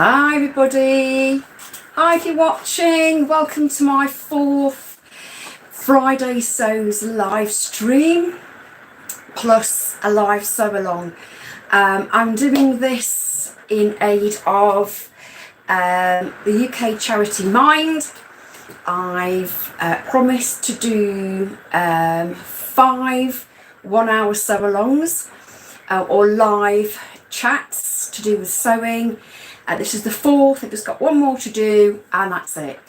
Hi everybody, hi if you're watching, welcome to my 4th Friday Sews live stream plus a live sew along. I'm doing this in aid of the UK charity Mind. I've promised to do 5 1-hour sew alongs or live chats to do with sewing. This is the 4th, I've just got one more to do and that's it.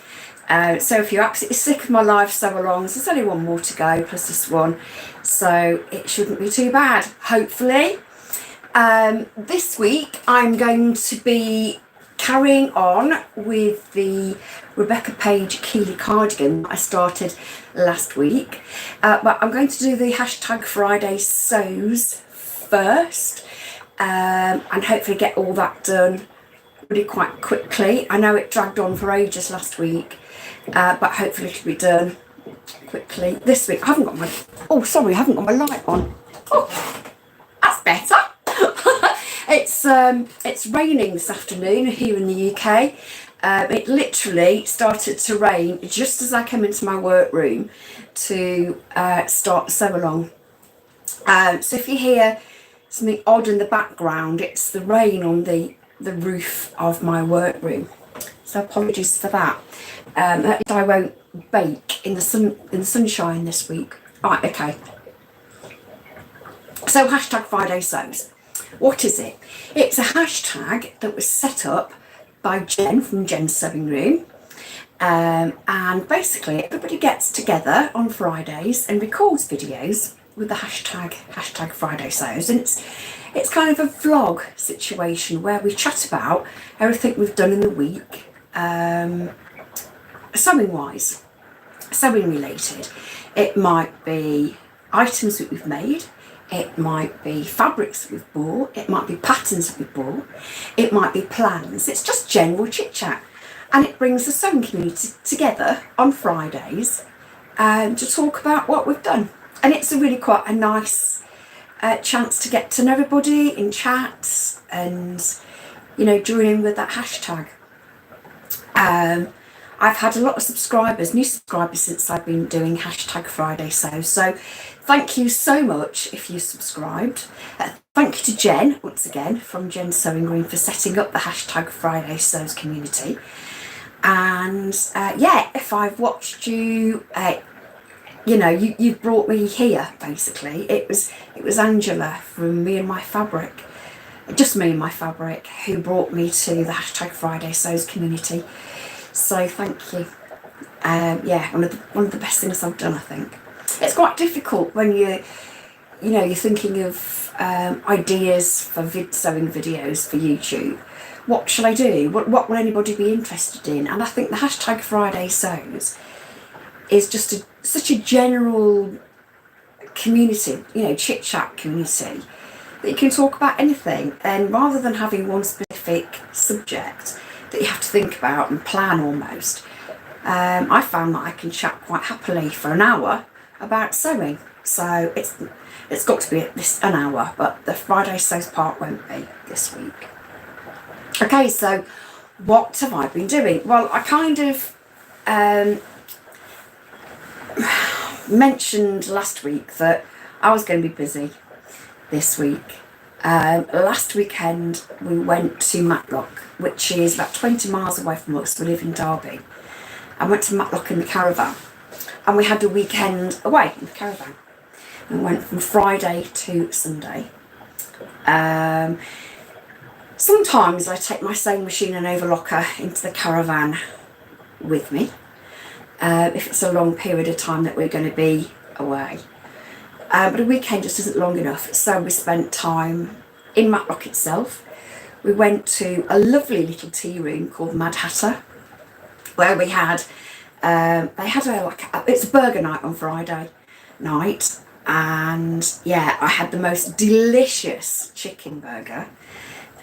So if you're absolutely sick of my live sew alongs, there's only one more to go plus this one, so it shouldn't be too bad, hopefully. This week I'm going to be carrying on with the Rebecca Page Keeley Cardigan that I started last week, but I'm going to do the hashtag Friday Sews first, and hopefully get all that done really quite quickly. I know it dragged on for ages last week, but hopefully it'll be done quickly this week. I haven't got my light on. Oh, that's better. It's raining this afternoon here in the UK. It literally started to rain just as I came into my workroom to start the sew along. So if you hear something odd in the background, it's the rain on the roof of my workroom. So apologies for that. I won't bake in the sunshine this week. Right, okay. So hashtag Friday Sews. What is it? It's a hashtag that was set up by Jen from Jen's Sewing Room. And basically everybody gets together on Fridays and records videos with the hashtag Friday Sews, and it's kind of a vlog situation where we chat about everything we've done in the week, sewing wise, sewing related. It might be items that we've made, it might be fabrics that we've bought, it might be patterns that we've bought, it might be plans. It's just general chit chat, and it brings the sewing community together on Fridays to talk about what we've done. And it's really quite a nice chance to get to know everybody in chats and, you know, join in with that hashtag. I've had a lot of subscribers, new subscribers, since I've been doing hashtag Friday Sews. So thank you so much if you subscribed. Thank you to Jen, once again, from Jen's Sewing Room, for setting up the hashtag Friday Sews community. And yeah, if I've watched you, you know, you brought me here, basically. It was Angela from Me and My Fabric, just Me and My Fabric, who brought me to the hashtag Friday Sews community. So thank you. Yeah, one of the best things I've done, I think. It's quite difficult when you're thinking of ideas for sewing videos for YouTube. What shall I do? What will anybody be interested in? And I think the hashtag Friday Sews is just such a general community, you know, chit chat community, that you can talk about anything. And rather than having one specific subject that you have to think about and plan almost, I found that I can chat quite happily for an hour about sewing. So it's got to be an hour, but the Friday Sews part won't be this week. Okay, so what have I been doing? Well, I kind of mentioned last week that I was going to be busy this week. Last weekend we went to Matlock, which is about 20 miles away from us. We live in Derby. I went to Matlock in the caravan, and we had a weekend away in the caravan. We went from Friday to Sunday. Sometimes I take my sewing machine and overlocker into the caravan with me, if it's a long period of time that we're going to be away. But a weekend just isn't long enough, so we spent time in Matlock itself. We went to a lovely little tea room called the Mad Hatter, where we had it's a burger night on Friday night, and yeah, I had the most delicious chicken burger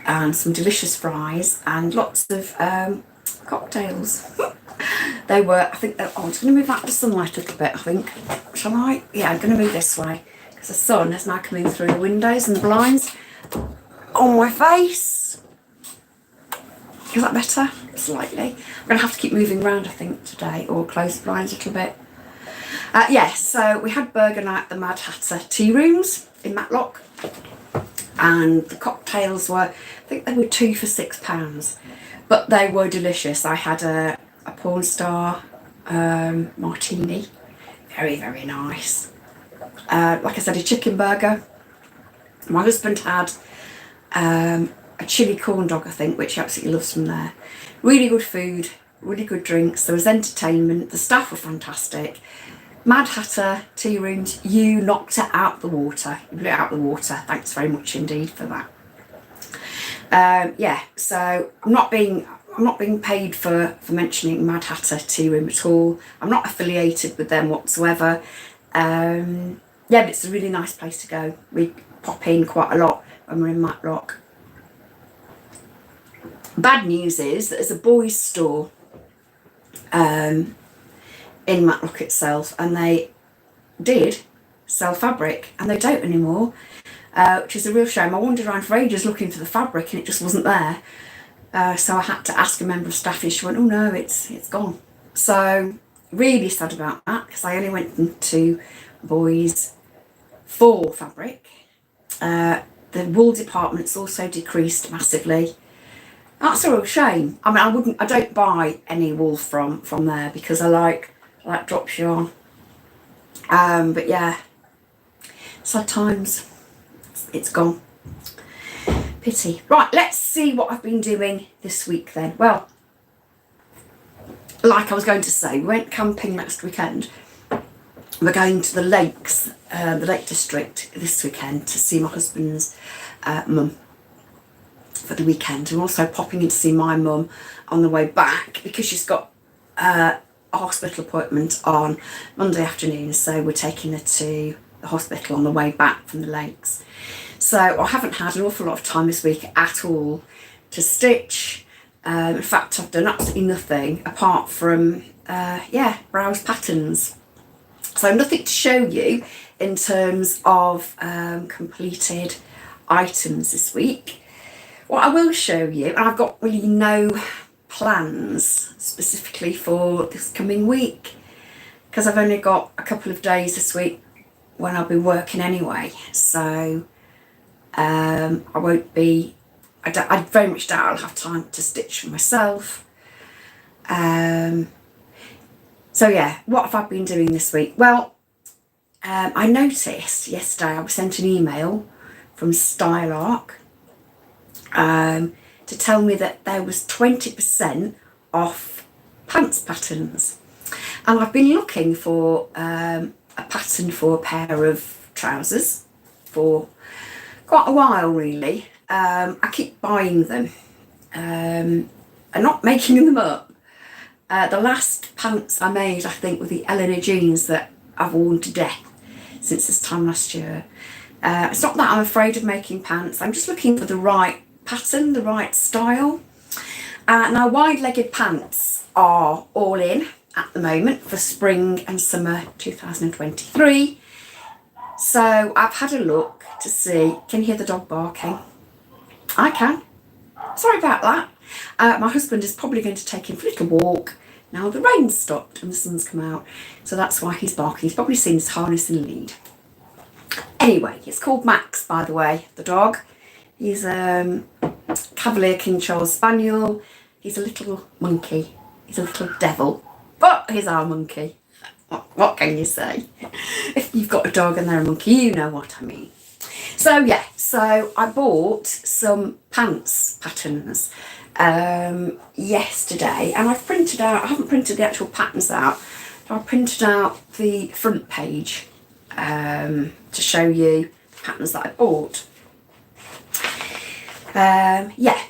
and some delicious fries and lots of cocktails. They were, I think, I'm just going to move out the sunlight a little bit, I think. Shall I? Yeah, I'm going to move this way, because the sun is now coming through the windows and the blinds on my face. Is that better? Slightly. I'm going to have to keep moving around, I think, today, or close the blinds a little bit. So we had burger night at the Mad Hatter Tea Rooms in Matlock, and the cocktails were, I think they were 2 for £6, but they were delicious. I had a porn star martini, very, very nice. Like I said, a chicken burger. My husband had a chili corn dog, I think, which he absolutely loves from there. Really good food, really good drinks. There was entertainment. The staff were fantastic. Mad Hatter Tea Rooms, you knocked it out the water. You blew it out the water. Thanks very much indeed for that. So I'm not being paid for mentioning Mad Hatter Tea Room at all. I'm not affiliated with them whatsoever. But it's a really nice place to go. We pop in quite a lot when we're in Matlock. Bad news is that there's a boys' store in Matlock itself, and they did sell fabric, and they don't anymore, which is a real shame. I wandered around for ages looking for the fabric, and it just wasn't there. So I had to ask a member of staff, and she went, "Oh no, it's gone." So really sad about that, because I only went into boys for fabric. The wool department's also decreased massively. That's a real shame. I mean, I don't buy any wool from there, because I like drop yarn. But yeah, sad times. It's gone. Pity. Right, let's see what I've been doing this week then. Well, like I was going to say, we went camping last weekend. We're going to the lakes, the Lake District this weekend, to see my husband's mum for the weekend. I'm also popping in to see my mum on the way back, because she's got a hospital appointment on Monday afternoon, so we're taking her to the hospital on the way back from the lakes. So I haven't had an awful lot of time this week at all to stitch. In fact, I've done absolutely nothing apart from browse patterns. So nothing to show you in terms of completed items this week. What I will show you, and I've got really no plans specifically for this coming week, because I've only got a couple of days this week when I'll be working anyway. So I won't be, I very much doubt I'll have time to stitch for myself. So yeah, what have I been doing this week? Well, I noticed yesterday I was sent an email from Stylark to tell me that there was 20% off pants patterns. And I've been looking for a pattern for a pair of trousers for quite a while, really. I keep buying them and not making them up. The last pants I made, I think, were the Eleanor jeans that I've worn to death since this time last year. It's not that I'm afraid of making pants. I'm just looking for the right pattern, the right style. Now, wide-legged pants are all in at the moment for spring and summer 2023. So I've had a look to see. Can you hear the dog barking? I can. Sorry about that. My husband is probably going to take him for a little walk. Now the rain's stopped and the sun's come out, so that's why he's barking. He's probably seen his harness and lead. Anyway, it's called Max, by the way, the dog. He's a Cavalier King Charles Spaniel. He's a little monkey. He's a little devil, but he's our monkey. What can you say? If you've got a dog and they're a monkey, you know what I mean. So yeah, so I bought some pants patterns yesterday, and I've printed out, I haven't printed the actual patterns out, but I printed out the front page to show you the patterns that I bought.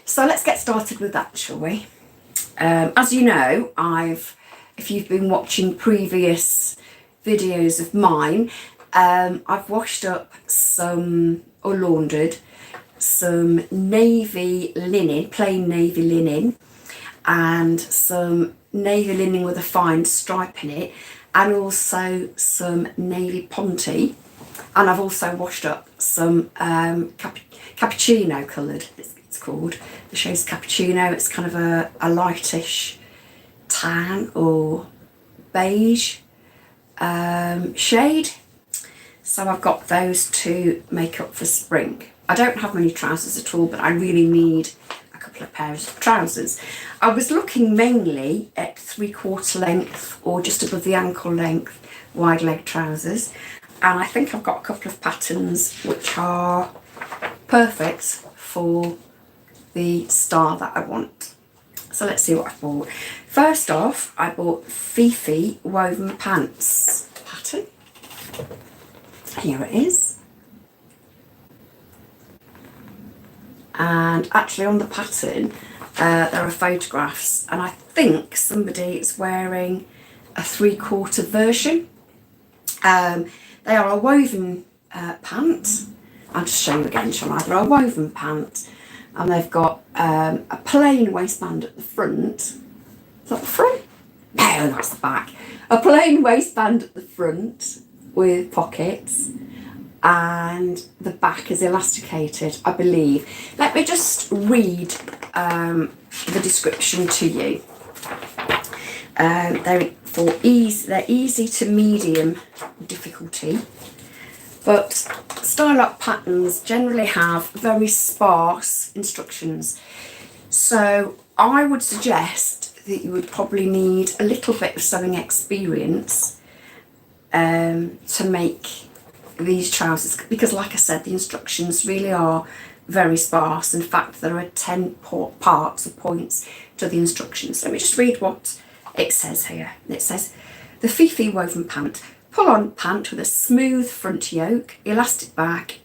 So let's get started with that, shall we? As you know, if you've been watching previous videos of mine, I've washed up or laundered some navy linen, plain navy linen, and some navy linen with a fine stripe in it, and also some navy ponte. And I've also washed up some cappuccino coloured, it's called. The shade's Cappuccino. It's kind of a lightish tan or beige shade. So I've got those to make up for spring. I don't have many trousers at all, but I really need a couple of pairs of trousers. I was looking mainly at 3/4 length or just above the ankle length wide leg trousers, and I think I've got a couple of patterns which are perfect for the style that I want. So let's see what I bought. First off, I bought Fifi woven pants pattern. Here it is. And actually on the pattern there are photographs, and I think somebody is wearing a 3/4 version. They are a woven pant. I'll just show you again, shall I? They're a woven pant, and they've got a plain waistband at the front. Is that the front? No, that's the back. A plain waistband at the front with pockets, and the back is elasticated, I believe. Let me just read the description to you. They're easy to medium difficulty, but style-up patterns generally have very sparse instructions. So I would suggest that you would probably need a little bit of sewing experience to make these trousers, because like I said, the instructions really are very sparse. In fact, there are 10 parts or points to the instructions. Let me just read what it says here. It says, the Fifi woven pant, pull-on pant with a smooth front yoke, elastic back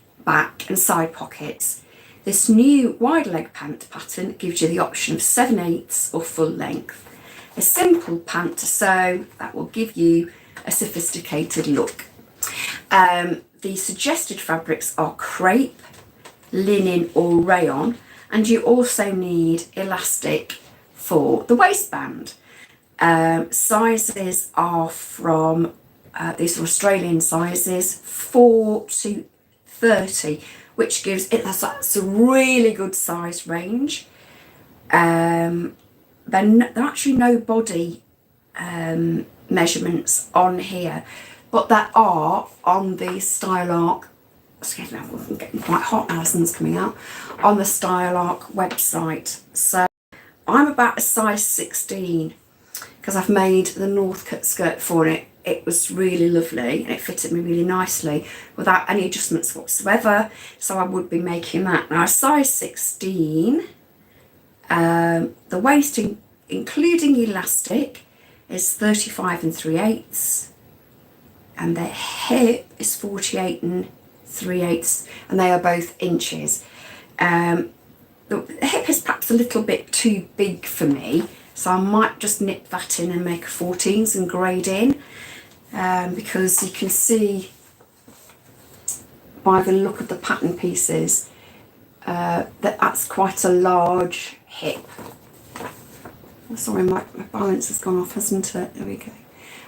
and side pockets. This new wide leg pant pattern gives you the option of 7/8 or full length. A simple pant to sew that will give you a sophisticated look. The suggested fabrics are crepe, linen or rayon, and you also need elastic for the waistband. Sizes are from, these are Australian sizes, 4 to 30, which gives it, that's a really good size range. There are actually no body measurements on here, but there are on the Style Arc. Excuse me, I'm getting quite hot now, sun's coming out. On the Style Arc website. So I'm about a size 16 because I've made the North cut skirt for it. It was really lovely and it fitted me really nicely without any adjustments whatsoever. So I would be making that. Now a size 16, the waist including elastic is 35 3/8, and the hip is 48 3/8, and they are both inches. The hip is perhaps a little bit too big for me, so I might just nip that in and make a 14s and grade in, because you can see by the look of the pattern pieces that's quite a large hip. Sorry, my balance has gone off, hasn't it? There we go.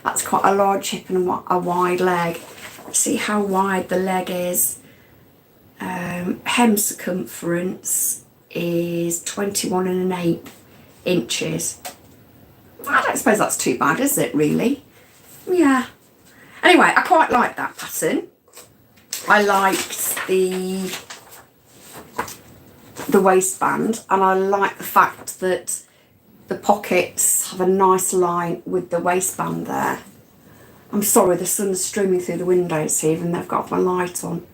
That's quite a large hip and a wide leg. See how wide the leg is. Hem circumference is 21 1/8 inches. I don't suppose that's too bad, is it, really? Yeah. Anyway, I quite like that pattern. I liked the waistband, and I like the fact that the pockets have a nice line with the waistband there. I'm sorry, the sun's streaming through the windows here and they've got my light on.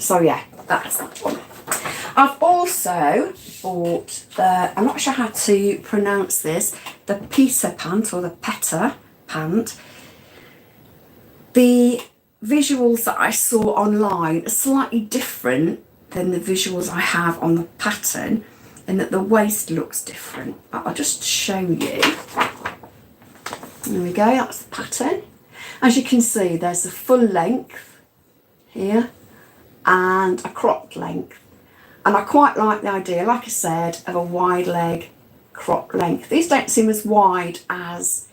So yeah, that's that one. I've also bought the, I'm not sure how to pronounce this, the Peta pant or the Peta pant. The visuals that I saw online are slightly different than the visuals I have on the pattern, in that the waist looks different. I'll just show you. There we go, that's the pattern. As you can see, there's a full length here and a cropped length. And I quite like the idea, like I said, of a wide leg cropped length. These don't seem as wide as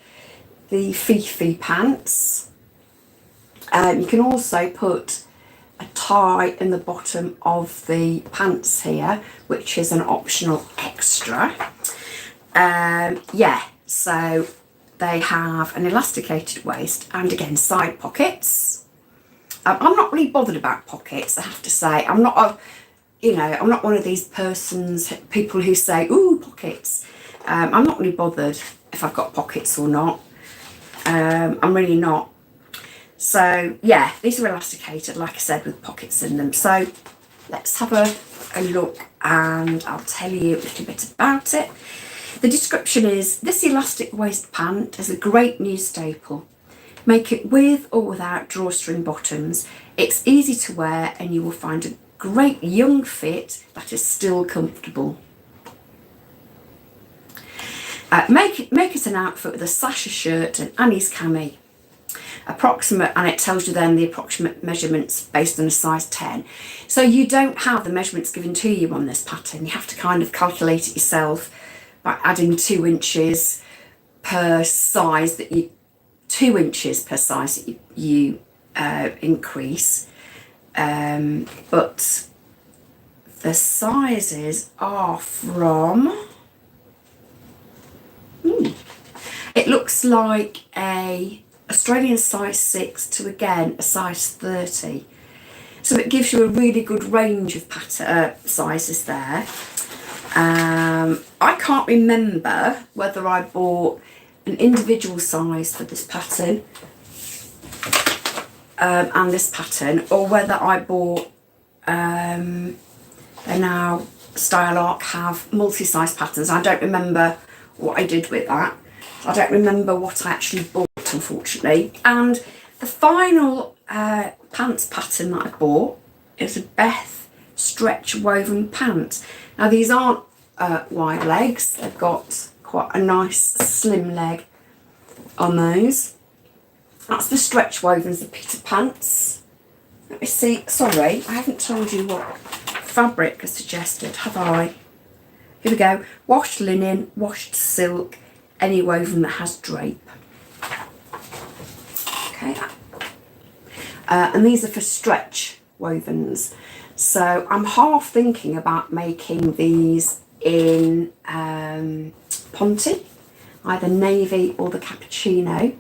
the Fifi pants. You can also put a tie in the bottom of the pants here, which is an optional extra. Yeah, so they have an elasticated waist and again side pockets. I'm not really bothered about pockets, I have to say. I'm not one of these people who say, ooh, pockets. I'm not really bothered if I've got pockets or not. I'm really not. So yeah, these are elasticated, like I said, with pockets in them. So let's have a look and I'll tell you a little bit about it. The description is, this elastic waist pant is a great new staple. Make it with or without drawstring bottoms. It's easy to wear and you will find a great young fit that is still comfortable. Make it an outfit with a Sasha shirt and Annie's cami. And it tells you then the approximate measurements based on a size 10. So you don't have the measurements given to you on this pattern. You have to kind of calculate it yourself by adding 2 inches per size that you 2 inches per size that you increase. But the sizes are from, it looks like a Australian size 6 to again a size 30. So it gives you a really good range of sizes there. I can't remember whether I bought an individual size for this pattern and this pattern, or whether I bought they now Style Arc have multi-size patterns. I don't remember what I did with that. I don't remember what I actually bought, unfortunately. And the final pants pattern that I bought is a Beth stretch woven pant. Now these aren't wide legs, they've got quite a nice slim leg on those. That's the stretch wovens, the Peter pants. Let me see, sorry, I haven't told you what fabric is suggested, have I? Here we go, washed linen, washed silk, any woven that has drape. Okay, and these are for stretch wovens. So I'm half thinking about making these in Ponte, either navy or the cappuccino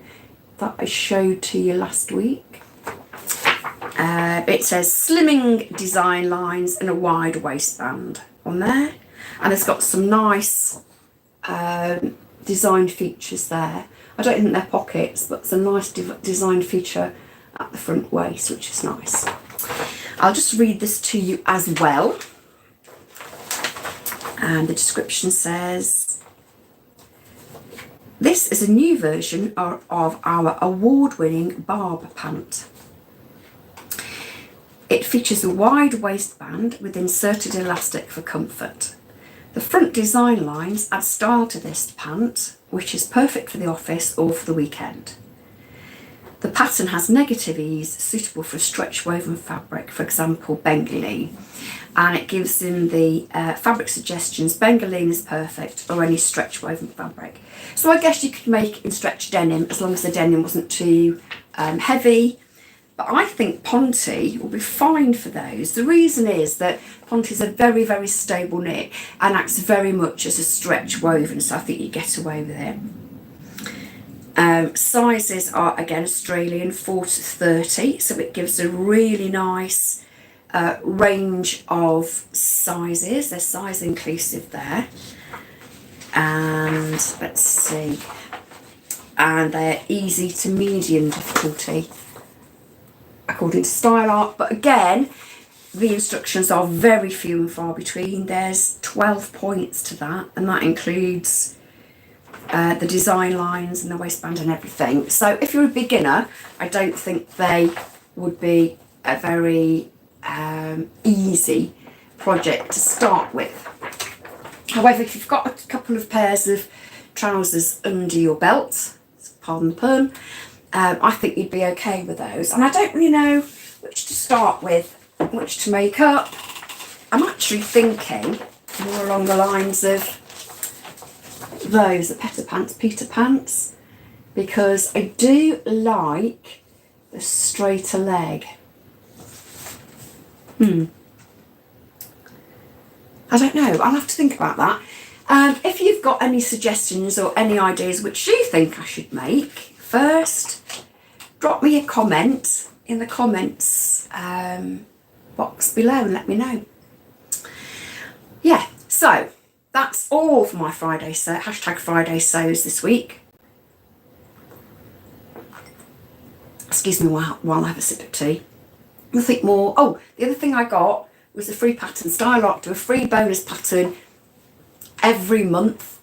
that I showed to you last week. It says slimming design lines and a wide waistband on there, and it's got some nice design features there. I don't think they're pockets, but it's a nice design feature at the front waist, which is nice. I'll just read this to you as well. And the description says, this is a new version of our award-winning barb pant. It features a wide waistband with inserted elastic for comfort. The front design lines add style to this pant, which is perfect for the office or for the weekend. The pattern has negative ease, suitable for stretch woven fabric, for example, Bengaline. And it gives in the fabric suggestions. Bengaline is perfect, or any stretch woven fabric. So I guess you could make it in stretch denim as long as the denim wasn't too heavy. But I think Ponte will be fine for those. The reason is that Ponte is a very, very stable knit and acts very much as a stretch woven, so I think you get away with it. Sizes are again Australian 4 to 30, so it gives a really nice range of sizes. They're size inclusive there. And let's see. And they're easy to medium difficulty, according to Style Art, but again, the instructions are very few and far between. There's 12 points to that, and that includes the design lines and the waistband and everything. So if you're a beginner, I don't think they would be a very easy project to start with. However, if you've got a couple of pairs of trousers under your belt, pardon the pun, I think you'd be okay with those. And I don't really know which to start with, which to make up. I'm actually thinking more along the lines of those, the Peter pants, because I do like the straighter leg. I don't know. I'll have to think about that. If you've got any suggestions or any ideas which you think I should make, first, drop me a comment in the comments box below and let me know. Yeah, so that's all for my Friday #Friday-sews this week. Excuse me while I have a sip of tea. Nothing more. Oh, the other thing I got was a free pattern. Stylock do a free bonus pattern every month.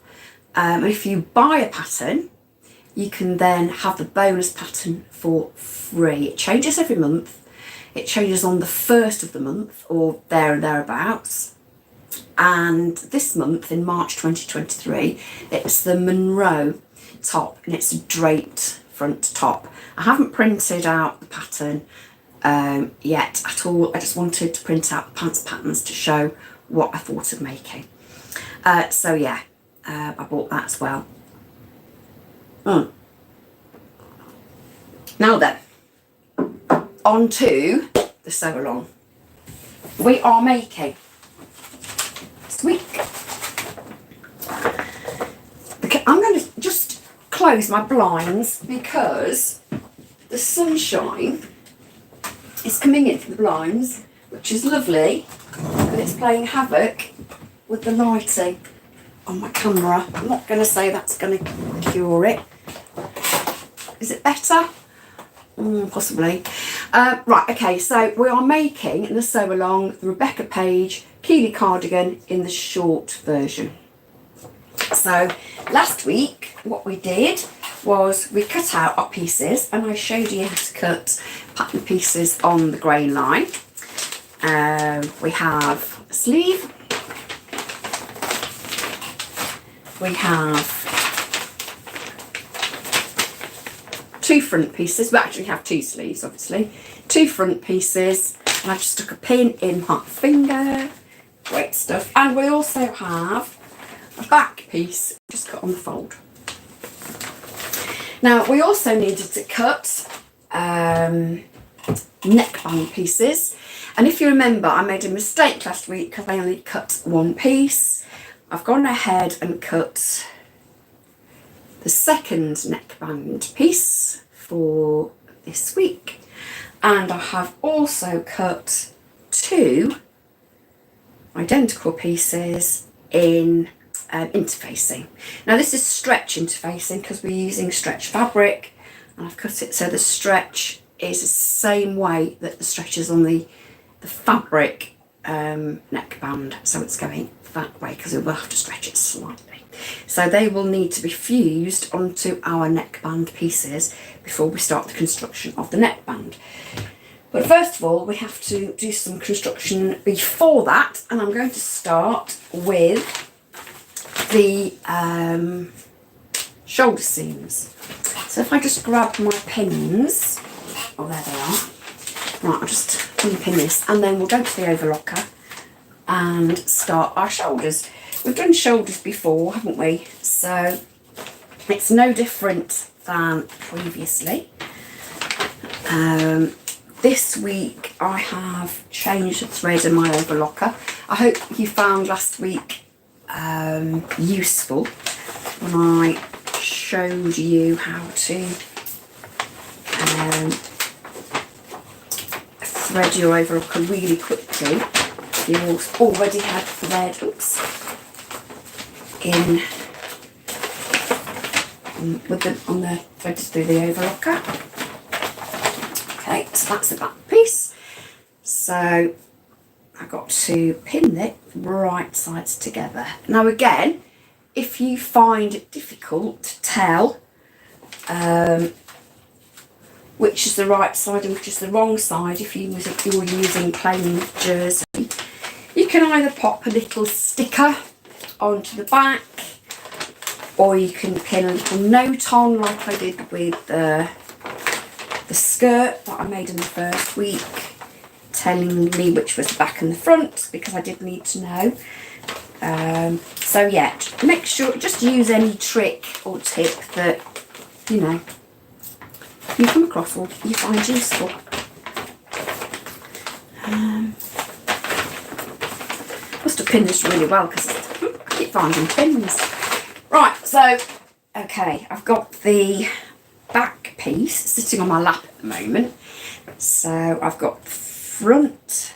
And if you buy a pattern, you can then have the bonus pattern for free. It changes every month. It changes on the 1st of the month or there and thereabouts. And this month, in March 2023, it's the Monroe top, and it's a draped front top. I haven't printed out the pattern yet at all. I just wanted to print out the pants patterns to show what I thought of making. So yeah, I bought that as well. Now then, on to the sew along. We are making this week. Okay, I'm going to just close my blinds because the sunshine is coming in from the blinds, which is lovely, and it's playing havoc with the lighting on my camera. I'm not going to say that's going to cure it. Is it better? Possibly. Right, okay, so we are making in the sew along the Rebecca Page Keeley Cardigan in the short version. So last week what we did was we cut out our pieces, and I showed you how to cut pattern pieces on the grain line. We have a sleeve, we have 2 front pieces. We actually have 2 sleeves, obviously. 2 front pieces, and I've just stuck a pin in my finger. Great stuff. And we also have a back piece just cut on the fold. Now we also needed to cut neckband pieces, and if you remember, I made a mistake last week because I only cut 1 piece. I've gone ahead and cut the second neckband piece for this week, and I have also cut 2 identical pieces in interfacing. Now this is stretch interfacing because we're using stretch fabric, and I've cut it so the stretch is the same way that the stretch is on the fabric neckband, so it's going that way because we will have to stretch it slightly. So they will need to be fused onto our neckband pieces before we start the construction of the neckband. But first of all, we have to do some construction before that, and I'm going to start with the shoulder seams. So if I just grab my pins, oh there they are. Right, I'll just unpin this, and then we'll go to the overlocker and start our shoulders. We've done shoulders before, haven't we? So it's no different than previously. This week I have changed the thread in my overlocker. I hope you found last week useful when I showed you how to thread your overlocker really quickly. You already had thread, on the threads through the overlocker. Okay, so that's the back piece. So I've got to pin the right sides together. Now again, if you find it difficult to tell which is the right side and which is the wrong side, if you're using plain jersey, you can either pop a little sticker onto the back, or you can pin a little note on like I did with the skirt that I made in the first week, telling me which was the back and the front, because I did need to know. So yeah, make sure, just use any trick or tip that you come across or you find useful. pin this really well because I keep finding pins. Right, so, okay, I've got the back piece sitting on my lap at the moment. So I've got front,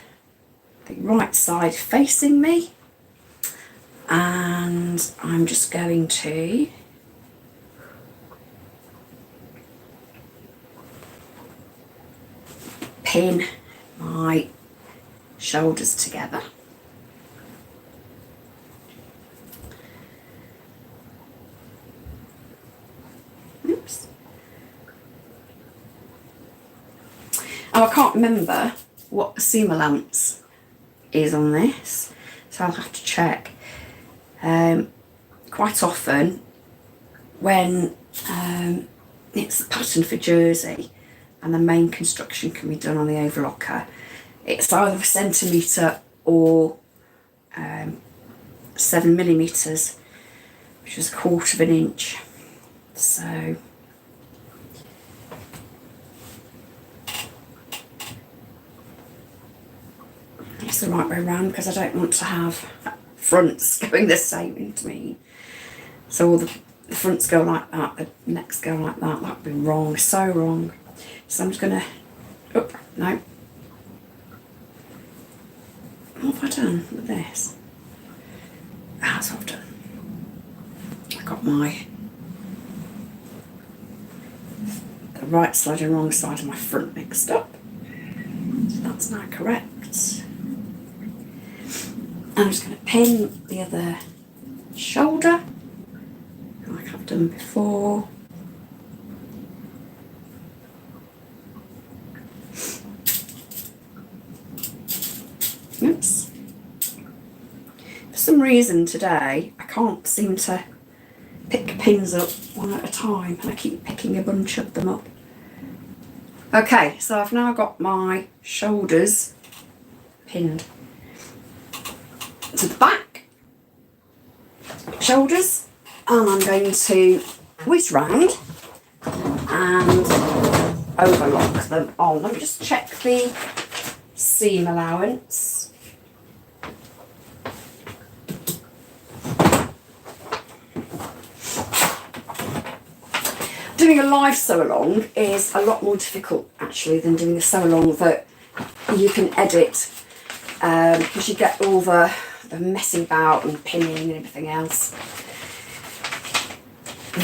the right side facing me, and I'm just going to pin my shoulders together. Oops. Oh, I can't remember what the seam allowance is on this, so I'll have to check. Quite often when it's the pattern for jersey and the main construction can be done on the overlocker, it's either a centimetre or 7mm, which is 1/4 of an inch. So it's the right way around because I don't want to have fronts going the same into me. So all the fronts go like that, the necks go like that. That'd be wrong, so wrong. So I'm just gonna, oh no. What have I done with this? That's what I've done. I got the right side and wrong side of my front mixed up. So that's now correct. I'm just going to pin the other shoulder like I've done before. Oops. For some reason today I can't seem to pick pins up one at a time, and I keep picking a bunch of them up. Okay, so I've now got my shoulders pinned to the back shoulders, and I'm going to whiz round and overlock them on. Let me just check the seam allowance. Doing a live sew along is a lot more difficult actually than doing a sew along that you can edit, because you get all the messing about and pinning and everything else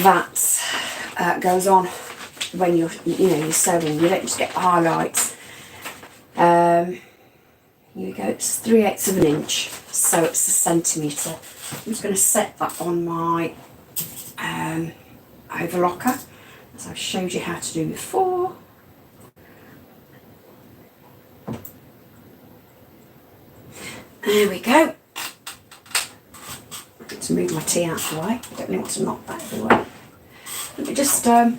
that goes on when you're sewing. You don't just get highlights. Here we go, it's 3/8 of an inch, so it's a centimetre. I'm just going to set that on my overlocker, as I've showed you how to do before. There we go. To move my tea out of the way. I don't know what to knock that everywhere. Let me just move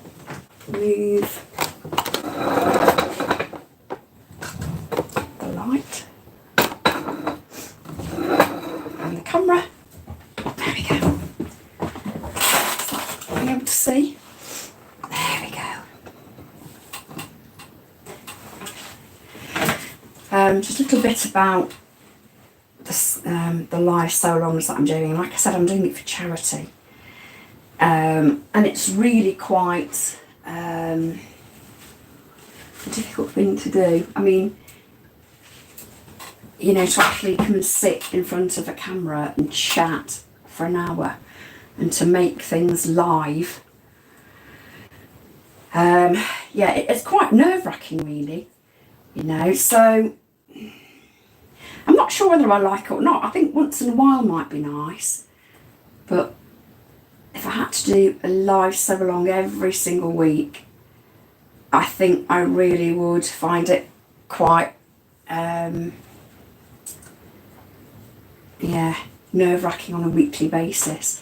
the light and the camera. There we go. Are you able to see? There we go. Just a little bit about the live sew alongs that I'm doing. Like I said, I'm doing it for charity, and it's really quite a difficult thing to do. I mean, to actually come and sit in front of a camera and chat for an hour and to make things live, yeah, it's quite nerve-wracking really, so I'm not sure whether I like it or not. I think once in a while might be nice, but if I had to do a live sew along every single week, I think I really would find it quite nerve-wracking on a weekly basis.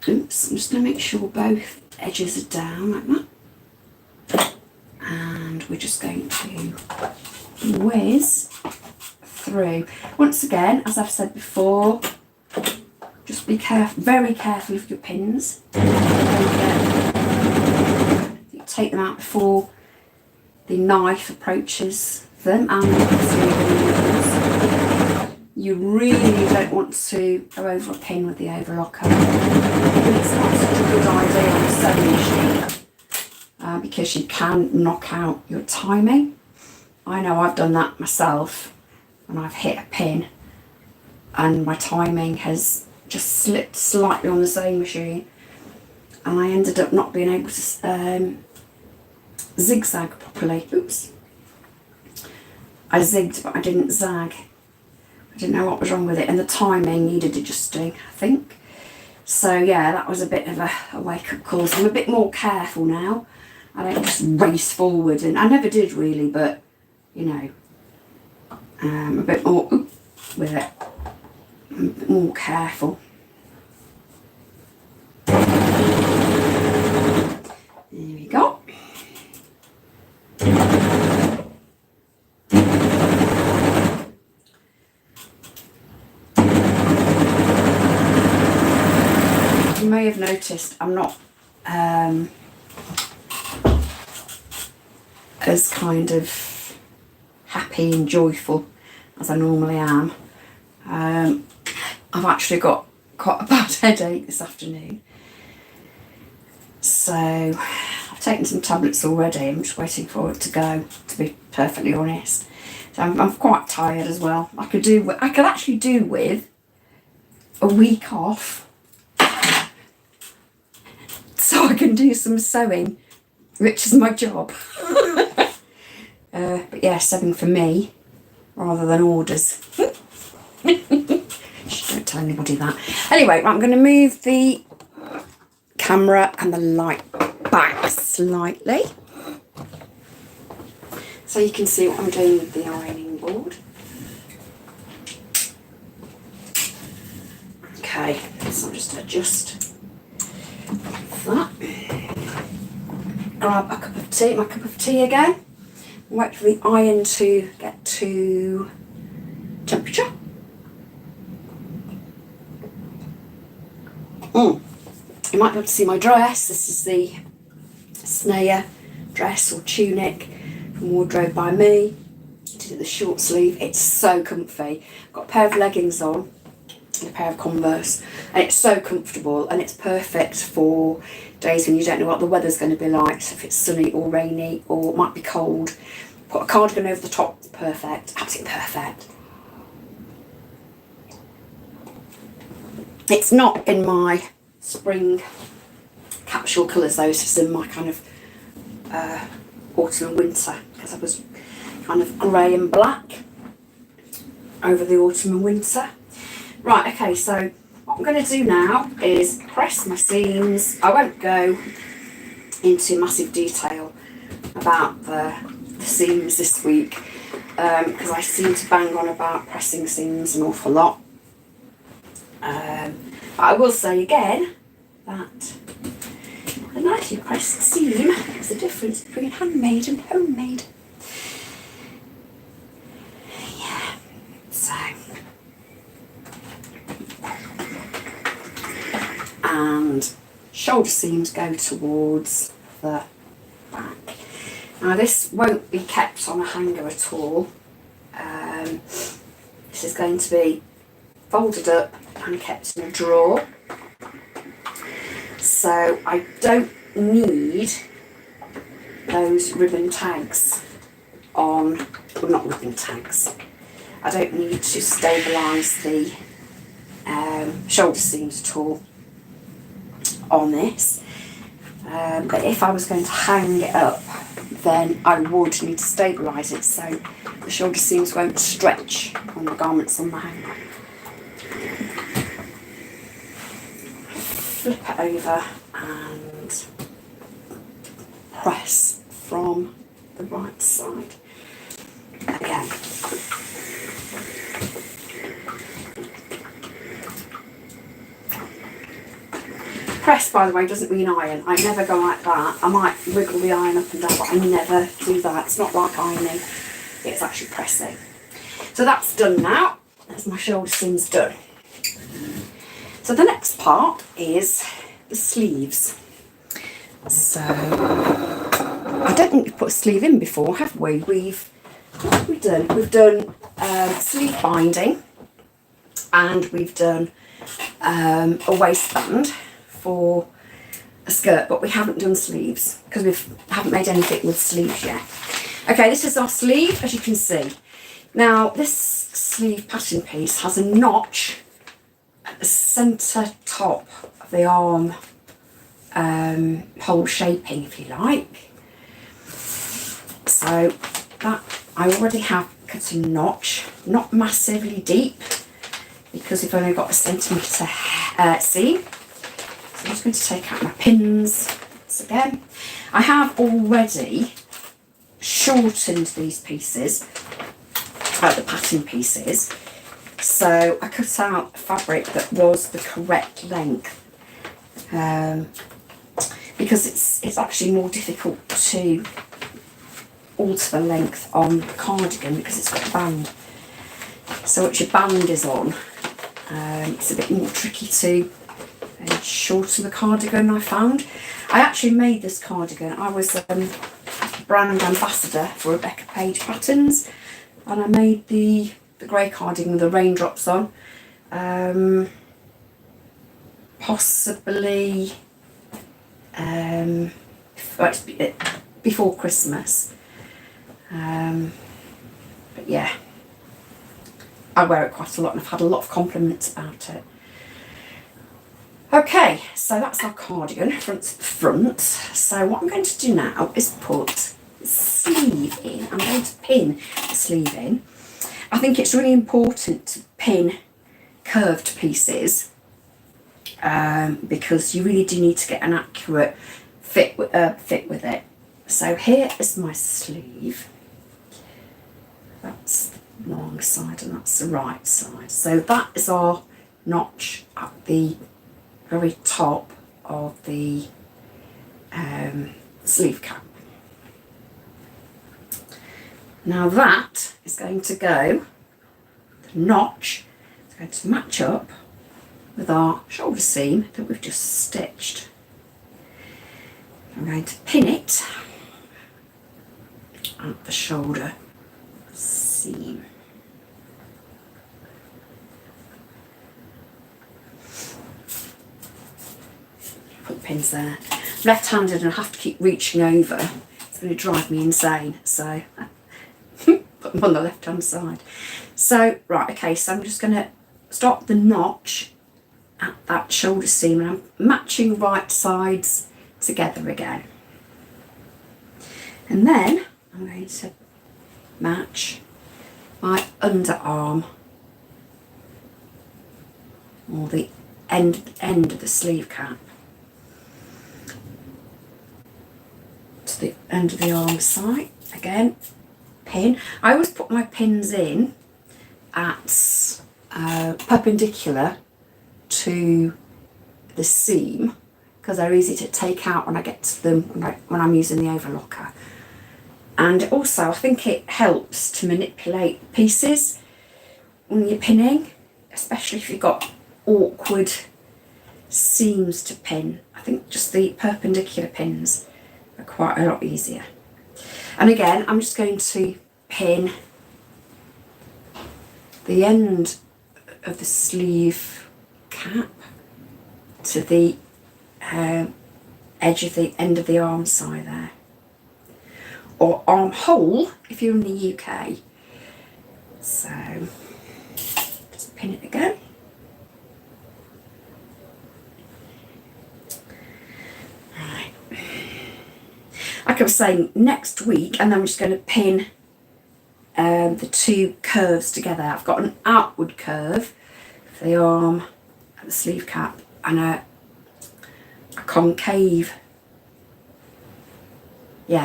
Oops, I'm just going to make sure both edges are down like that, and we're just going to whiz through. Once again, as I've said before, just be very careful with your pins. You take them out before the knife approaches them, and you really don't want to go over a pin with the overlocker. It's not such a good idea on a sewing machine because you can knock out your timing. I know I've done that myself when I've hit a pin and my timing has just slipped slightly on the sewing machine, and I ended up not being able to zigzag properly. Oops. I zigged but I didn't zag. I didn't know what was wrong with it, and the timing needed adjusting, I think. So yeah, that was a bit of a wake-up call. So I'm a bit more careful now. I don't just race forward, and I never did really, but you know, a bit more with it. I'm a bit more careful. There we go. You may have noticed I'm not as kind of happy and joyful as I normally am. I've actually got quite a bad headache this afternoon, so I've taken some tablets already. I'm just waiting for it to go, to be perfectly honest. So I'm quite tired as well. I could actually do with a week off, so I can do some sewing, which is my job. But yeah, sewing for me rather than orders. Shh, don't tell anybody that. Anyway, I'm going to move the camera and the light back slightly so you can see what I'm doing with the ironing board. Okay, so I'll just adjust that. Grab a cup of tea, my cup of tea again. Wait for the iron to get to temperature. You might be able to see my dress. This is the snare dress or tunic from Wardrobe by Me. I did it the short sleeve. It's so comfy. I've got a pair of leggings on and a pair of Converse, and it's so comfortable, and it's perfect for days when you don't know what the weather's going to be like, so if it's sunny or rainy or it might be cold. Put a cardigan over the top, it's perfect, absolutely perfect. It's not in my spring capsule colours though, it's in my kind of autumn and winter, because I was kind of grey and black over the autumn and winter. Right, okay, so what I'm going to do now is press my seams. I won't go into massive detail about the seams this week because I seem to bang on about pressing seams an awful lot. But I will say again that a nicely pressed seam is the difference between handmade and homemade. Yeah, so. And shoulder seams go towards the back. Now this won't be kept on a hanger at all. This is going to be folded up and kept in a drawer. So I don't need those ribbon tags on, well not ribbon tags, I don't need to stabilise the shoulder seams at all on this, but if I was going to hang it up then I would need to stabilise it so the shoulder seams won't stretch on the garments on the hanger. Flip it over and press from the right side again. Press, by the way, doesn't mean iron. I never go like that. I might wiggle the iron up and down, but I never do that. It's not like ironing. It's actually pressing. So that's done now. That's my shoulder seams done. So the next part is the sleeves. So I don't think we've put a sleeve in before, have we? What have we done? We've done sleeve binding. And we've done a waistband for a skirt, but we haven't done sleeves because we haven't made anything with sleeves yet. Okay, this is our sleeve, as you can see. Now, this sleeve pattern piece has a notch at the centre top of the arm hole shaping, if you like. So that I already have cut a notch, not massively deep, because we've only got a centimetre seam. So I'm just going to take out my pins once again. I have already shortened these pieces, the pattern pieces. So I cut out fabric that was the correct length, because it's actually more difficult to alter the length on the cardigan because it's got a band. So once your band is on, it's a bit more tricky to shorten the cardigan, I found. I actually made this cardigan. I was brand ambassador for Rebecca Page Patterns, and I made the grey cardigan with the raindrops on, possibly before Christmas. But yeah, I wear it quite a lot and I've had a lot of compliments about it. Okay, so that's our cardigan, front to front. So what I'm going to do now is put the sleeve in. I'm going to pin the sleeve in. I think it's really important to pin curved pieces, because you really do need to get an accurate fit with it. So here is my sleeve. That's the wrong side and that's the right side. So that is our notch at the very top of the sleeve cap. Now that is going to go, the notch is going to match up with our shoulder seam that we've just stitched. I'm going to pin it at the shoulder seam. Put the pins there. Left-handed and I have to keep reaching over. It's going to drive me insane, so put them on the left-hand side. So, right, okay, so I'm just going to stop the notch at that shoulder seam and I'm matching right sides together again. And then I'm going to match my underarm, or the end of the sleeve cap, to the end of the arm side. Again, pin. I always put my pins in at perpendicular to the seam because they're easy to take out when I get to them when I'm using the overlocker. And also I think it helps to manipulate pieces when you're pinning, especially if you've got awkward seams to pin. I think just the perpendicular pins are quite a lot easier. And again, I'm just going to pin the end of the sleeve cap to the edge of the end of the arm side there, or armhole if you're in the UK. So just pin it again. Right. Like I was saying, next week, and then I'm just going to pin the two curves together. I've got an outward curve for the arm and the sleeve cap, and a concave,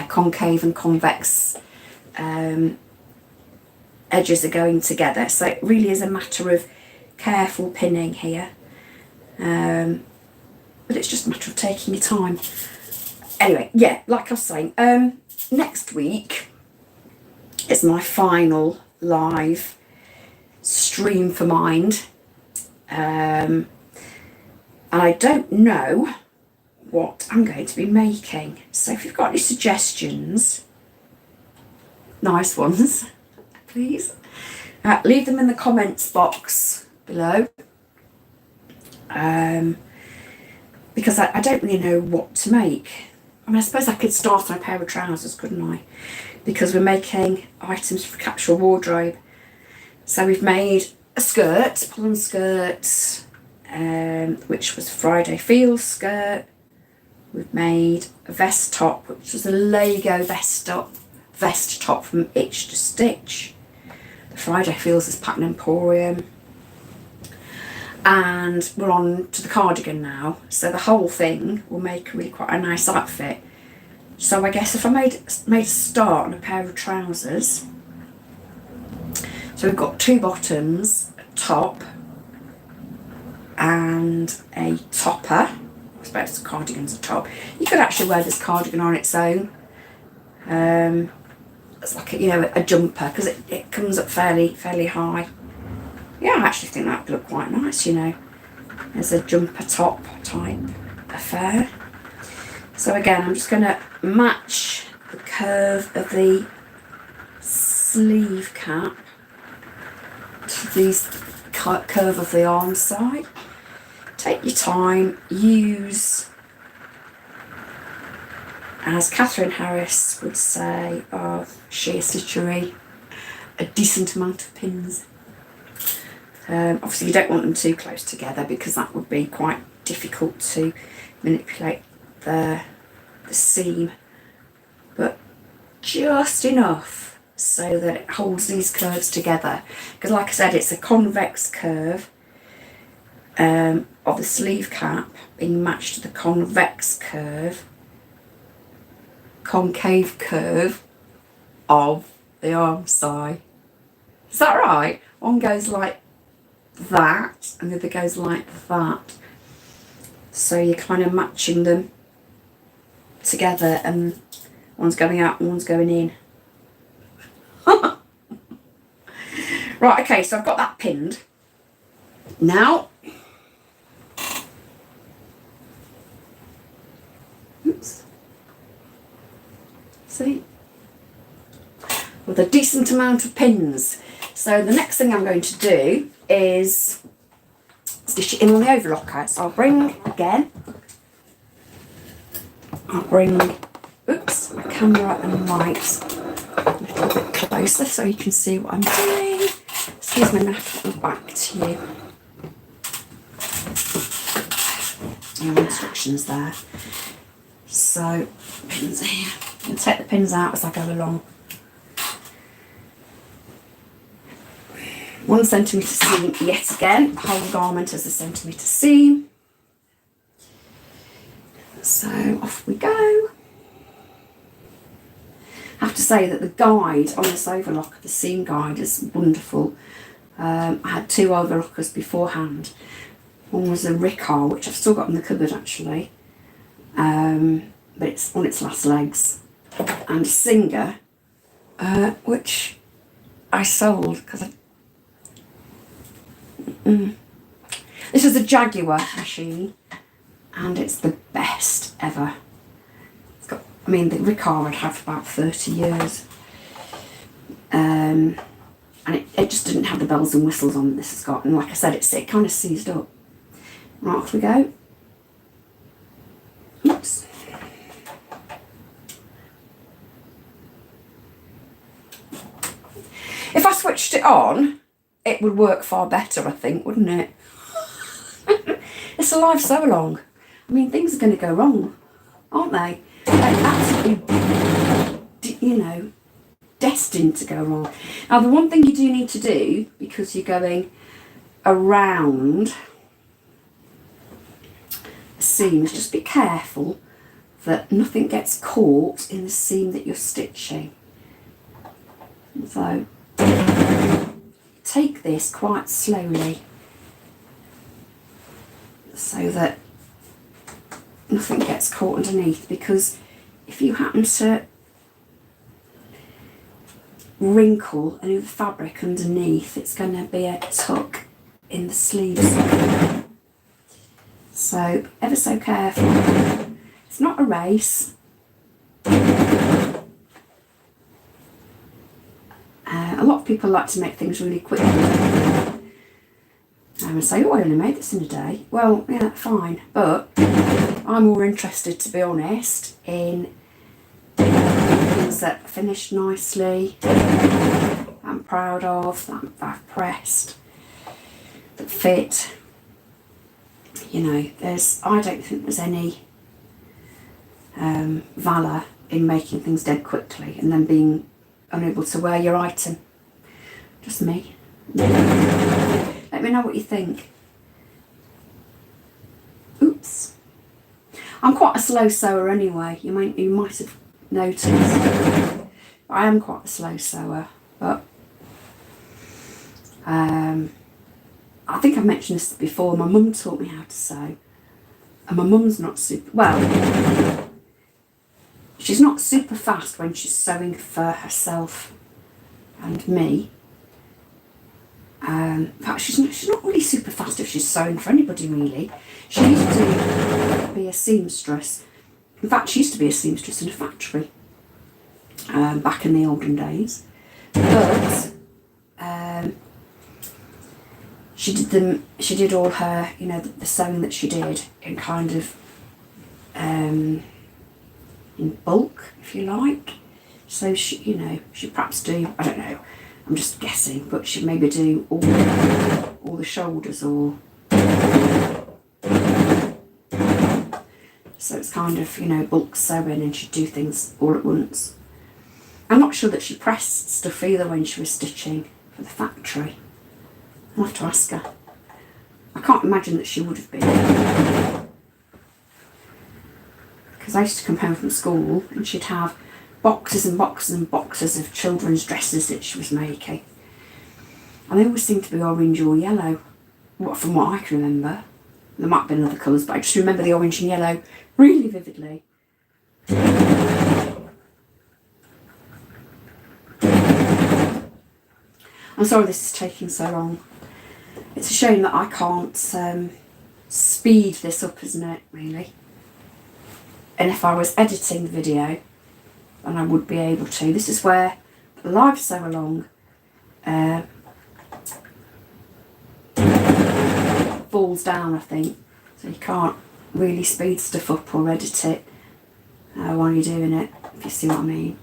concave and convex edges are going together. So it really is a matter of careful pinning here, but it's just a matter of taking your time. Anyway, yeah, like I was saying, next week is my final live stream for Mind, and I don't know what I'm going to be making. So if you've got any suggestions, nice ones, please, leave them in the comments box below. Because I don't really know what to make. I mean, I suppose I could start on a pair of trousers, couldn't I? Because we're making items for capsule wardrobe. So we've made a skirt, pull-on skirt, which was Friday Feels skirt. We've made a vest top, which was a Lego vest top from Itch to Stitch. The Friday Feels is Pattern Emporium. And we're on to the cardigan now. So the whole thing will make really quite a nice outfit. So I guess if I made a start on a pair of trousers. So we've got 2 bottoms, a top, and a topper. I suppose the cardigan's a top. You could actually wear this cardigan on its own. It's like a jumper, because it comes up fairly high. Yeah, I actually think that would look quite nice, as a jumper top type affair. So again, I'm just going to match the curve of the sleeve cap to the curve of the arm side. Take your time, use, as Catherine Harris would say of sheer stitchery, a decent amount of pins. Obviously you don't want them too close together, because that would be quite difficult to manipulate the seam, but just enough so that it holds these curves together, because like I said, it's a convex curve of the sleeve cap being matched to the concave curve of the arm side. Is that right? One goes like that and the other goes like that, so you're kind of matching them together, and one's going out and one's going in. Right, okay, so I've got that pinned now. Oops. See, with a decent amount of pins. So the next thing I'm going to do is stitch it in on the overlocker. So I'll bring oops, my camera and light a little bit closer so you can see what I'm doing. Excuse my knife, I'll back to you. Your instructions there. So pins here. I'll take the pins out as I go along. 1 centimetre seam yet again. The whole garment has a centimetre seam. So off we go. I have to say that the guide on this overlocker, the seam guide, is wonderful. I had 2 overlockers beforehand. One was a Riccar, which I've still got in the cupboard actually, but it's on its last legs, and a Singer, which I sold because this is a Jaguar machine, and it's the best ever. It's got, I mean, the Riccar I'd have about 30 years. And it just didn't have the bells and whistles on that this has got. And like I said, it kind of seized up. Right, off we go. Oops. If I switched it on, it would work far better, I think, wouldn't it? It's a live sew-along. I mean, things are going to go wrong, aren't they? They're absolutely, destined to go wrong. Now, the one thing you do need to do, because you're going around the seam, is just be careful that nothing gets caught in the seam that you're stitching. So, take this quite slowly so that nothing gets caught underneath, because if you happen to wrinkle any of the fabric underneath, it's going to be a tuck in the sleeves. So ever so careful. It's not a race. A lot of people like to make things really quickly. home and say, oh, I only made this in a day. Well, yeah, fine. But I'm more interested, to be honest, in things that finished nicely, that I'm proud of, that I've pressed, that fit. You know, I don't think there's any valour in making things dead quickly and then being unable to wear your item. Just me. Let me know what you think. Oops. I'm quite a slow sewer anyway. You might have noticed. I am quite a slow sewer, but I think I've mentioned this before. My mum taught me how to sew, and my mum's not she's not super fast when she's sewing for herself and me. In fact, she's not really super fast if she's sewing for anybody, really. She used to be a seamstress. In fact, she used to be a seamstress in a factory back in the olden days. But she did all her, you know, the sewing that she did in kind of in bulk, if you like. So she perhaps do, I don't know, I'm just guessing, but she'd maybe do all the shoulders, or so it's kind of, you know, bulk sewing, and she'd do things all at once. I'm not sure that she pressed stuff either when she was stitching for the factory. I'll have to ask her. I can't imagine that she would have been, because I used to come home from school and she'd have boxes and boxes and boxes of children's dresses that she was making, and they always seemed to be orange or yellow, from what I can remember. There might have been other colours, but I just remember the orange and yellow really vividly. I'm sorry this is taking so long. It's a shame that I can't speed this up, isn't it, really? And if I was editing the video, then I would be able to. This is where the live sew along falls down, I think. So you can't really speed stuff up or edit it while you're doing it, if you see what I mean.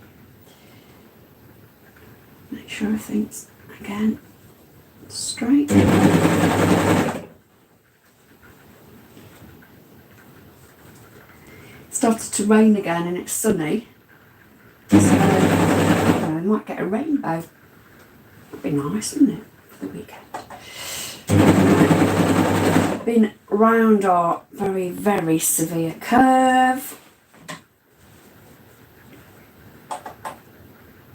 Make sure everything's, again, straight. It started to rain again and it's sunny. So I might get a rainbow. That'd be nice, wouldn't it, for the weekend? Been round our very, very severe curve.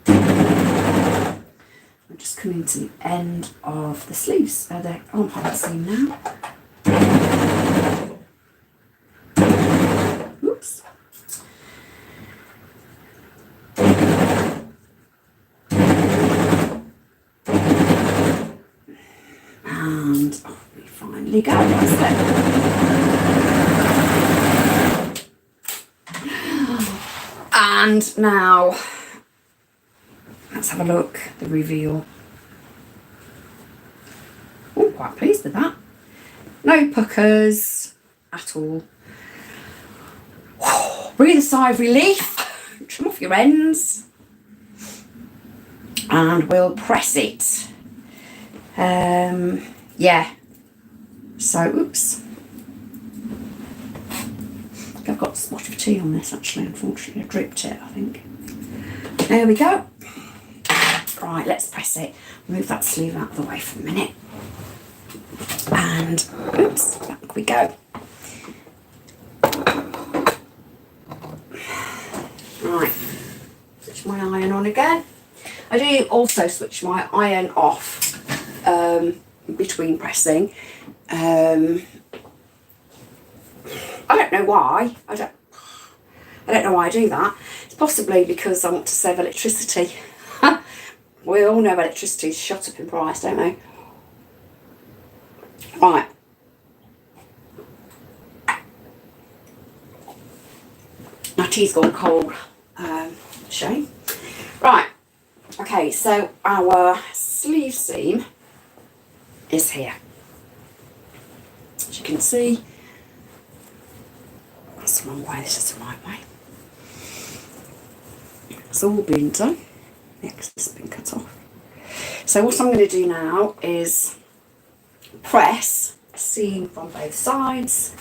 I'm just coming to the end of the sleeves, the armpit seam now. Oops. And we finally go. That's it. And now let's have a look, the reveal. Oh, quite pleased with that. No puckers at all. Breathe a sigh of relief. Trim off your ends. And we'll press it. Yeah. So, oops. I've got a spot of tea on this, actually, unfortunately. I dripped it, I think. There we go. Right, let's press it. Move that sleeve out of the way for a minute. And, oops, back we go. Right, switch my iron on again. I do also switch my iron off between pressing. I don't know why. I don't know why I do that. It's possibly because I want to save electricity. We all know electricity's shot up in price, don't we? Right. My tea's gone cold. Shame. Right. Okay, so our sleeve seam is here. you can see. That's the wrong way, this is the right way. It's all been done. The excess has been cut off. So what I'm going to do now is press the seam from both sides.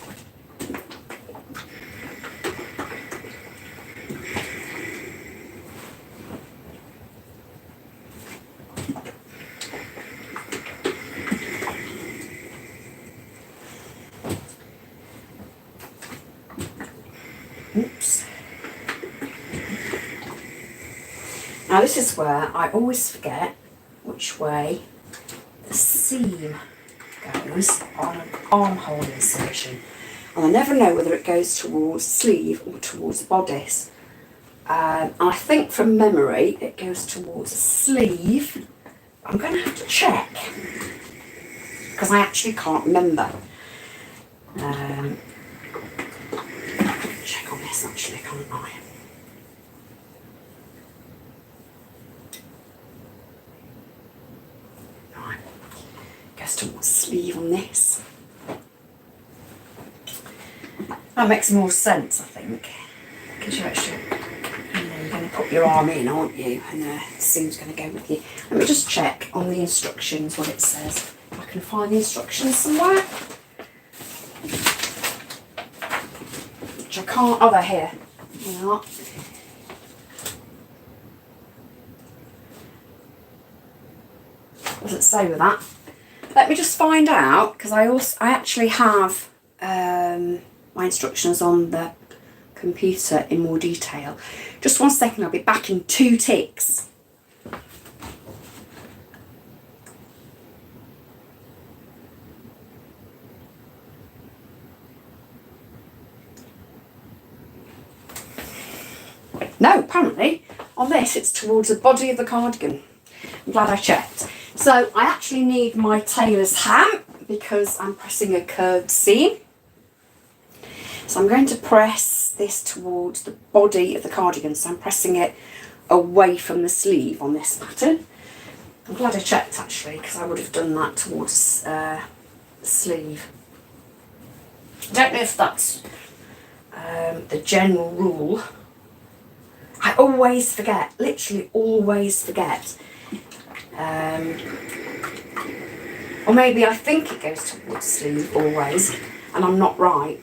Oops. Now this is where I always forget which way the seam goes on an armhole insertion. And I never know whether it goes towards the sleeve or towards the bodice. And I think from memory it goes towards the sleeve. I'm going to have to check because I actually can't remember. Check on this actually, can't I? Right, goes towards sleeve on this. That makes more sense, I think, because you're actually, you're going to put your arm in, aren't you? And the seam's going to go with you. Let me just check on the instructions what it says. If I can find the instructions somewhere. Which I can't. Oh, they're here. They are. What does it say with that? Let me just find out, because I actually have my instructions on the computer in more detail. Just 1 second, I'll be back in 2 ticks. No, apparently on this it's towards the body of the cardigan. I'm glad I checked. So I actually need my tailor's ham because I'm pressing a curved seam. So I'm going to press this towards the body of the cardigan. So I'm pressing it away from the sleeve on this pattern. I'm glad I checked actually, because I would have done that towards the sleeve. I don't know if that's the general rule. I always forget, literally always forget. Or maybe I think it goes towards the sleeve always, and I'm not right.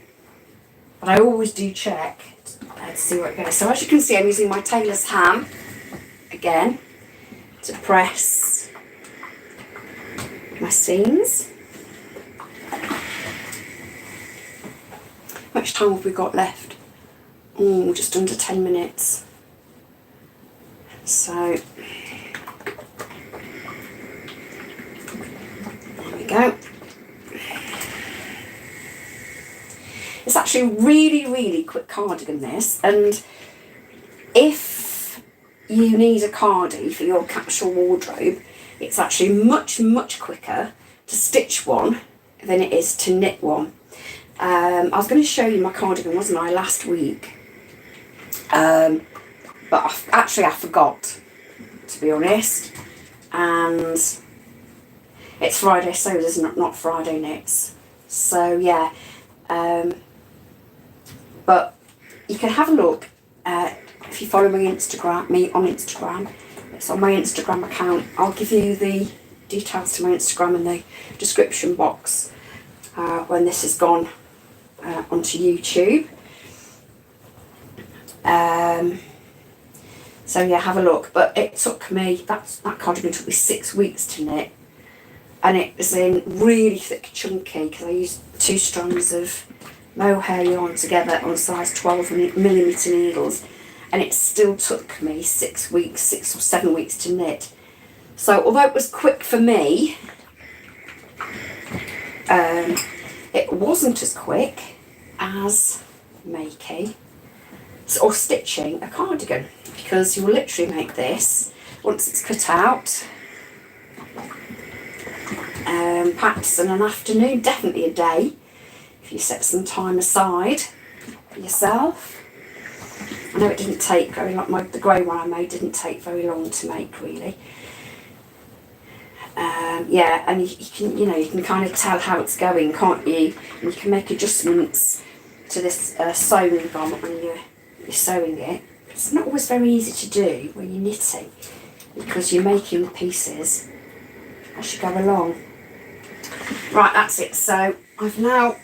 But I always do check to see where it goes. So as you can see, I'm using my tailor's ham again to press my seams. How much time have we got left? Oh, just under 10 minutes. So there we go. It's actually a really, really quick cardigan this, and if you need a cardi for your capsule wardrobe, it's actually much, much quicker to stitch one than it is to knit one. I was going to show you my cardigan, wasn't I, last week? But I forgot, to be honest. And it's Friday sews, isn't it? Not Friday knits. So yeah. But you can have a look if you follow me on Instagram. It's on my Instagram account. I'll give you the details to my Instagram in the description box when this has gone onto YouTube. So yeah, have a look. But it took me, that cardigan took me 6 weeks to knit. And it was in really thick chunky, because I used 2 strands of mohair yarn together on size 12mm needles. And it still took me 6 weeks, 6 or 7 weeks to knit. So although it was quick for me, it wasn't as quick as making or stitching a cardigan, because you will literally make this once it's cut out, perhaps in an afternoon, definitely a day, if you set some time aside for yourself. I know it didn't take very long, the grey one I made didn't take very long to make really. Yeah, and you can, you can kind of tell how it's going, can't you? And you can make adjustments to this sewing garment when you're sewing it. It's not always very easy to do when you're knitting, because you're making the pieces as you go along. Right, that's it. So I've now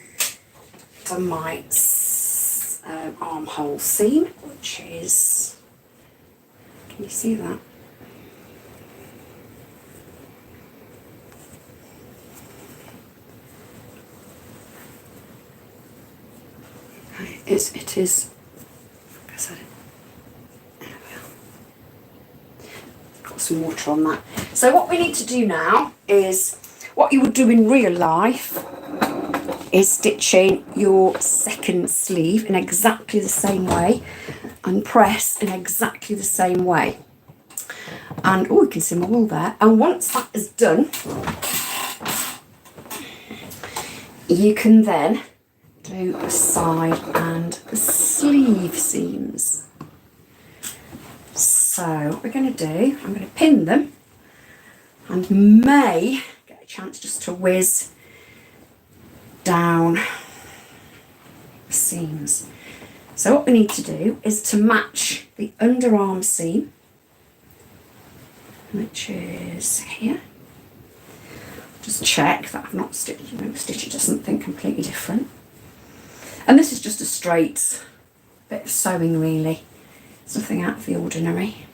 done my armhole seam, which is, can you see that? It is. Got some water on that. So what we need to do now is what you would do in real life is stitching your second sleeve in exactly the same way and press in exactly the same way. And oh, you can see my wool there. And once that is done, you can then do the side and the sleeve seams. So what we're going to do, I'm going to pin them and may get a chance just to whiz down the seams. So what we need to do is to match the underarm seam, which is here. Just check that I've not stitched it to something completely different. And this is just a straight bit of sewing really. It's nothing out of the ordinary.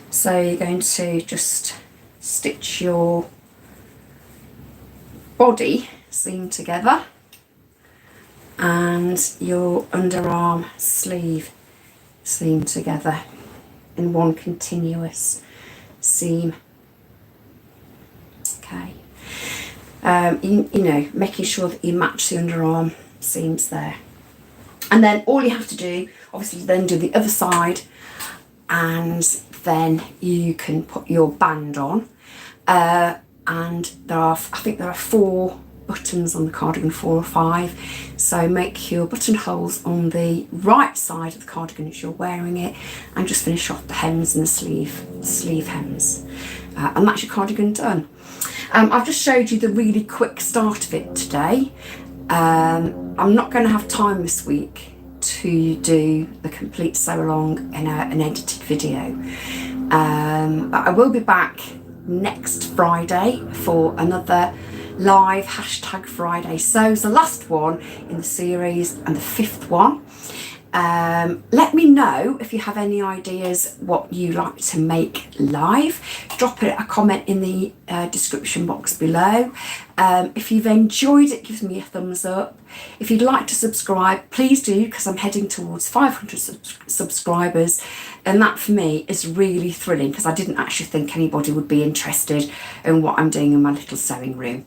So you're going to just stitch your body seam together and your underarm sleeve seam together in one continuous seam. Okay. Making sure that you match the underarm seams there. And then all you have to do, obviously, then do the other side, and then you can put your band on. And I think there are 4 buttons on the cardigan, 4 or 5. So make your buttonholes on the right side of the cardigan as you're wearing it, and just finish off the hems and the sleeve hems. And that's your cardigan done. I've just showed you the really quick start of it today. I'm not going to have time this week to do the complete sew along in an edited video. But I will be back next Friday for another live hashtag Friday Sews, the last one in the series and the 5th one. Let me know if you have any ideas what you like to make live. Drop a comment in the description box below. If you've enjoyed it, give me a thumbs up. If you'd like to subscribe, please do, because I'm heading towards 500 subscribers, and that for me is really thrilling, because I didn't actually think anybody would be interested in what I'm doing in my little sewing room.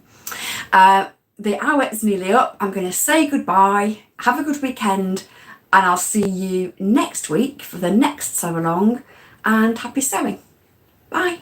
The hour is nearly up. I'm going to say goodbye. Have a good weekend. And I'll see you next week for the next sew along, and happy sewing. Bye.